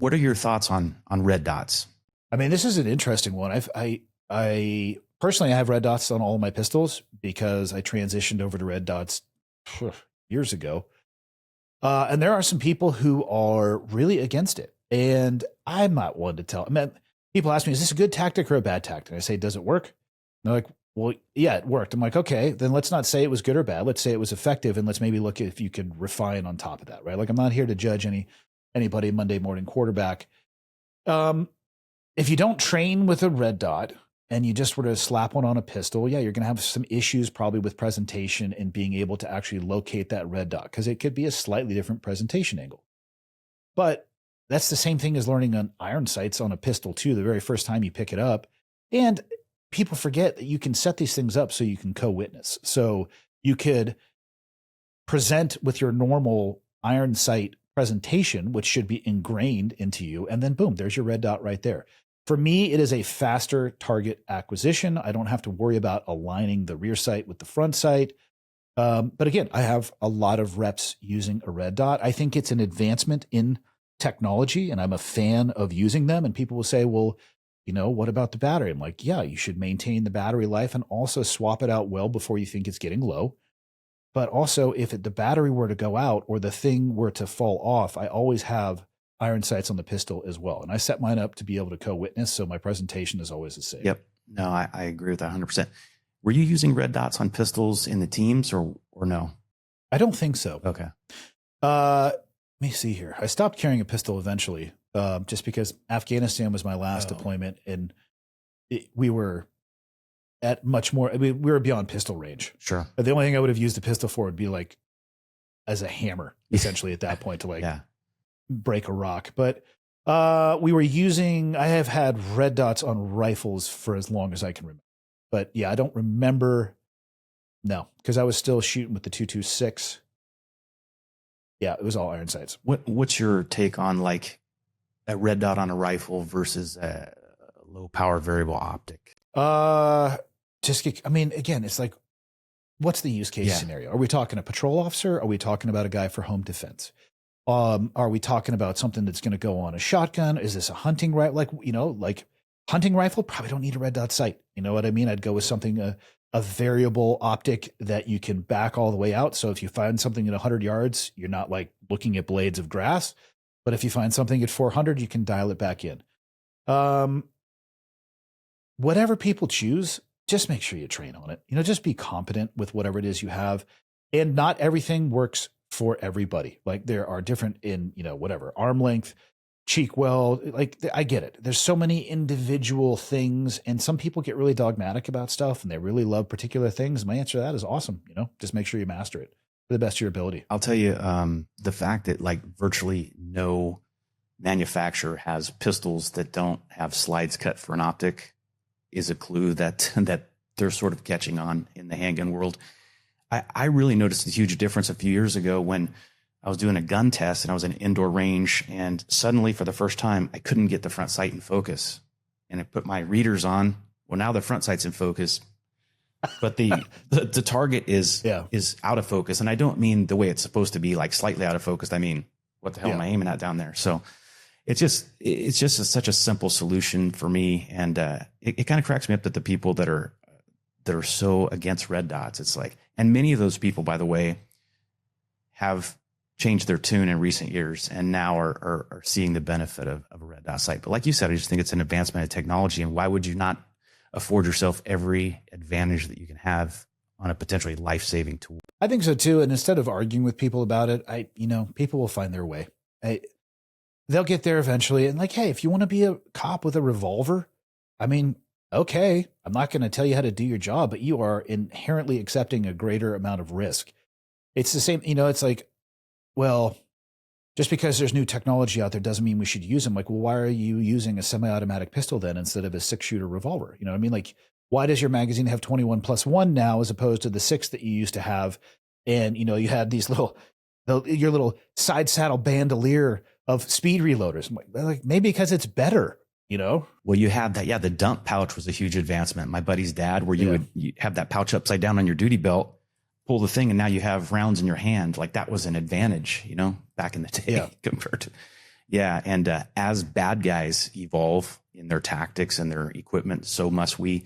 What are your thoughts on red dots? I mean, this is an interesting one. I personally, I have red dots on all my pistols because I transitioned over to red dots years ago. And there are some people who are really against it. And I'm not one to tell. I mean, people ask me, is this a good tactic or a bad tactic? And I say, does it work? And they're like, well, yeah, it worked. I'm like, okay, then let's not say it was good or bad. Let's say it was effective. And let's maybe look at if you could refine on top of that, right? Like, I'm not here to judge anybody Monday morning quarterback. If you don't train with a red dot and you just were to slap one on a pistol, yeah, you're going to have some issues probably with presentation and being able to actually locate that red dot because it could be a slightly different presentation angle. But that's the same thing as learning on iron sights on a pistol too, the very first time you pick it up. And people forget that you can set these things up so you can co-witness. So you could present with your normal iron sight presentation, which should be ingrained into you. And then boom, there's your red dot right there. For me, it is a faster target acquisition. I don't have to worry about aligning the rear sight with the front sight. But again, I have a lot of reps using a red dot. I think it's an advancement in technology, and I'm a fan of using them. And people will say, well, you know, what about the battery? I'm like, yeah, you should maintain the battery life and also swap it out well before you think it's getting low. But also, if the battery were to go out or the thing were to fall off, I always have iron sights on the pistol as well. And I set mine up to be able to co-witness, so my presentation is always the same. Yep. No, I agree with that 100%. Were you using red dots on pistols in the teams or no? I don't think so. Okay. Let me see here. I stopped carrying a pistol eventually, just because Afghanistan was my last deployment, and we were at much more. I mean, we were beyond pistol range. Sure. The only thing I would have used the pistol for would be like as a hammer, essentially, at that point to like break a rock. But we were using. I have had red dots on rifles for as long as I can remember. But yeah, I don't remember. No, because I was still shooting with the 226. Yeah, it was all iron sights. What's your take on like a red dot on a rifle versus a low power variable optic? I mean, again, it's like, what's the use case scenario? Are we talking a patrol officer? Are we talking about a guy for home defense? Are we talking about something that's going to go on a shotgun? Is this a hunting rifle? Like, you know, like hunting rifle, probably don't need a red dot sight. You know what I mean? I'd go with something, a variable optic that you can back all the way out. So if you find something at 100 yards, you're not like looking at blades of grass. But if you find something at 400, you can dial it back in. Whatever people choose, just make sure you train on it. You know, just be competent with whatever it is you have. And not everything works for everybody. Like there are different in, you know, whatever, arm length, cheek weld. Like I get it. There's so many individual things, and some people get really dogmatic about stuff and they really love particular things. My answer to that is awesome. You know, just make sure you master it to the best of your ability. I'll tell you, the fact that like virtually no manufacturer has pistols that don't have slides cut for an optic is a clue that they're sort of catching on in the handgun world. I really noticed a huge difference a few years ago when I was doing a gun test and I was in an indoor range, and suddenly for the first time, I couldn't get the front sight in focus. And I put my readers on. Well, now the front sight's in focus, but the target is out of focus. And I don't mean the way it's supposed to be, like slightly out of focus. I mean, what the hell am I aiming at down there? So it's just such a simple solution for me. And it kind of cracks me up that the people that are so against red dots, it's like, and many of those people, by the way, have changed their tune in recent years and now are seeing the benefit of a red dot sight. But like you said, I just think it's an advancement of technology. And why would you not afford yourself every advantage that you can have on a potentially life-saving tool? I think so too. And instead of arguing with people about it, people will find their way. They'll get there eventually. And like, hey, if you want to be a cop with a revolver, I mean, okay, I'm not going to tell you how to do your job, but you are inherently accepting a greater amount of risk. It's the same, it's like, well, just because there's new technology out there doesn't mean we should use them. Like, well, why are you using a semi-automatic pistol then instead of a 6-shooter revolver? You know what I mean? Like, why does your magazine have 21+1 now as opposed to the 6 that you used to have? And, you had these your little side saddle bandolier of speed reloaders. I'm like maybe because it's better. Well, you had that. Yeah. The dump pouch was a huge advancement. My buddy's dad, where you have that pouch upside down on your duty belt, pull the thing, and now you have rounds in your hand. Like that was an advantage, back in the day compared to, Yeah, and as bad guys evolve in their tactics and their equipment, so must we.